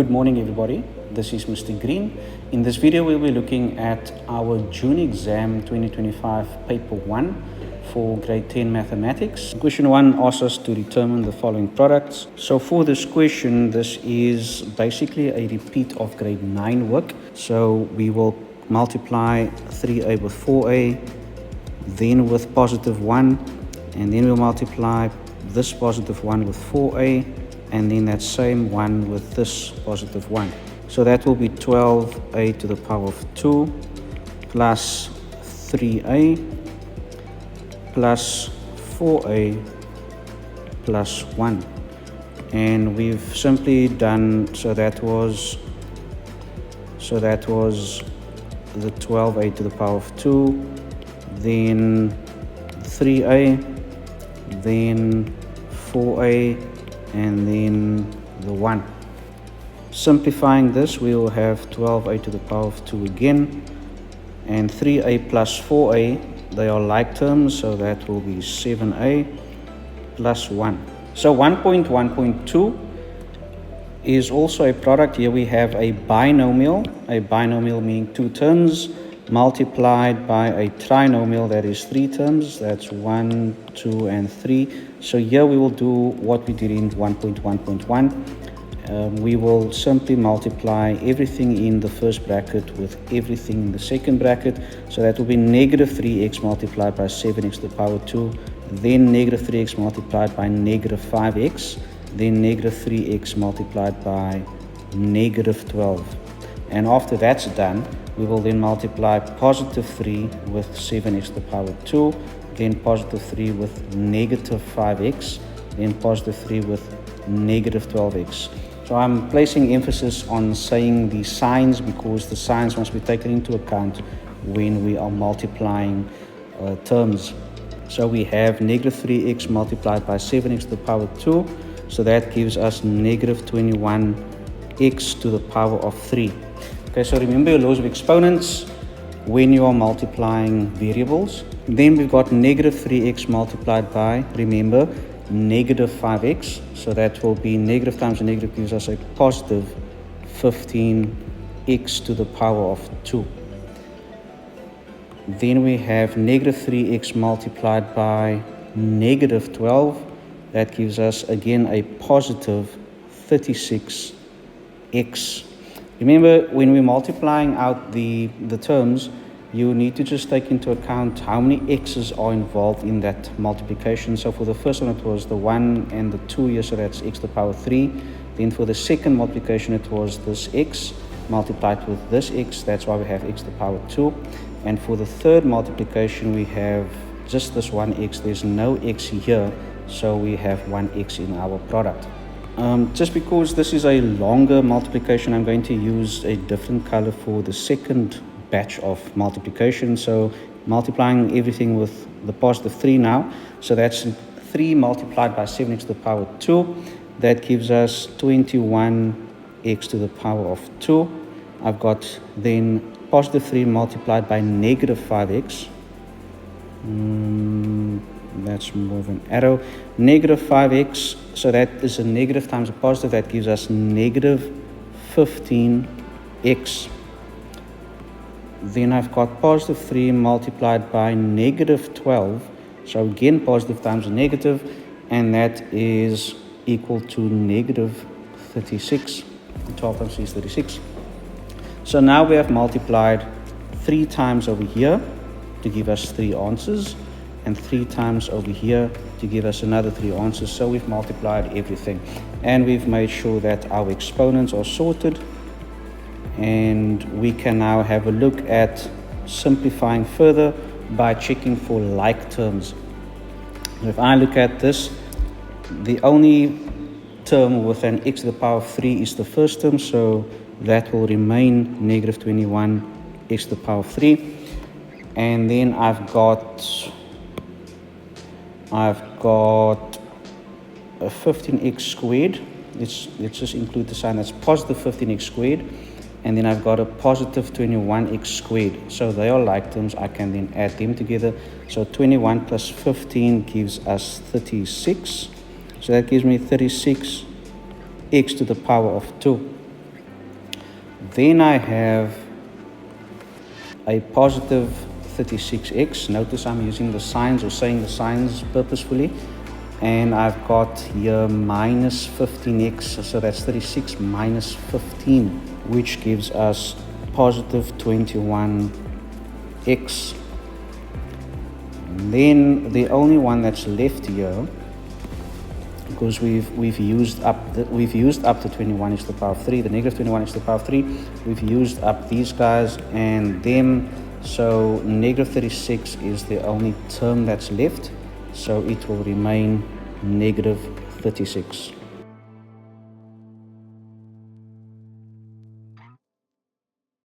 Good morning everybody, this is Mr. Green. In this video we'll be looking at our June exam 2025 paper 1 for grade 10 mathematics. Question 1 asks us to determine the following products. So for this question, this is basically a repeat of grade 9 work. So we will multiply 3a with 4a, then with positive 1, and then we'll multiply this positive 1 with 4a, and then that same 1 with this positive 1. So that will be 12a to the power of 2 plus 3a plus 4a plus 1. And we've simply done, so that was the 12a to the power of 2, then 3a, then 4a, and then the 1. Simplifying this, we will have 12a to the power of 2 again, and 3a plus 4a, they are like terms, so that will be 7a plus 1. So 1.1.2 is also a product. Here we have a binomial meaning two terms multiplied by a trinomial, that is three terms, that's 1, 2, and 3. So here we will do what we did in 1.1.1. We will simply multiply everything in the first bracket with everything in the second bracket. So that will be negative 3x multiplied by 7x to the power 2, then negative 3x multiplied by negative 5x, then negative 3x multiplied by negative 12. And after that's done, we will then multiply positive 3 with 7x to the power 2, then positive 3 with negative 5x, then positive 3 with negative 12x. So I'm placing emphasis on saying the signs because the signs must be taken into account when we are multiplying terms. So we have negative 3x multiplied by 7x to the power 2, so that gives us negative 21x to the power of 3. Okay, so remember your laws of exponents when you are multiplying variables. Then we've got negative 3x multiplied by, remember, negative 5x. So that will be negative times a negative gives us a positive 15x to the power of 2. Then we have negative 3x multiplied by negative 12. That gives us again a positive 36x. Remember, when we're multiplying out the terms, you need to just take into account how many x's are involved in that multiplication. So for the first one, it was the 1 and the 2 here, so that's x to the power 3. Then for the second multiplication, it was this x multiplied with this x. That's why we have x to the power 2. And for the third multiplication, we have just this 1x. There's no x here, so we have 1x in our product. Just because this is a longer multiplication, I'm going to use a different color for the second batch of multiplication. So multiplying everything with the positive 3 now. So that's 3 multiplied by 7x to the power 2. That gives us 21x to the power of 2. I've got then positive 3 multiplied by negative 5x. That's more of an arrow. Negative 5x, so that is a negative times a positive. That gives us negative 15x. Then I've got positive 3 multiplied by negative 12. So again, positive times a negative, and that is equal to negative 36. 12 times 3 is 36. So now we have multiplied 3 times over here to give us 3 answers, and 3 times over here to give us another 3 answers. So we've multiplied everything, and we've made sure that our exponents are sorted, and we can now have a look at simplifying further by checking for like terms. If I look at this, the only term with an x to the power of 3 is the first term, so that will remain negative 21x to the power of 3. And then I've got a 15x squared. Let's just include the sign, that's positive 15x squared. And then I've got a positive 21x squared. So they are like terms. I can then add them together. So 21 plus 15 gives us 36. So that gives me 36 x to the power of 2. Then I have a positive 36x. Notice I'm using the signs or saying the signs purposefully. And I've got here minus 15x, so that's 36 minus 15, which gives us positive 21x. And then the only one that's left here, because we've used up to 21 x to the power of 3, the negative 21 x to the power of 3, we've used up these guys and them, so negative 36 is the only term that's left, so it will remain negative 36.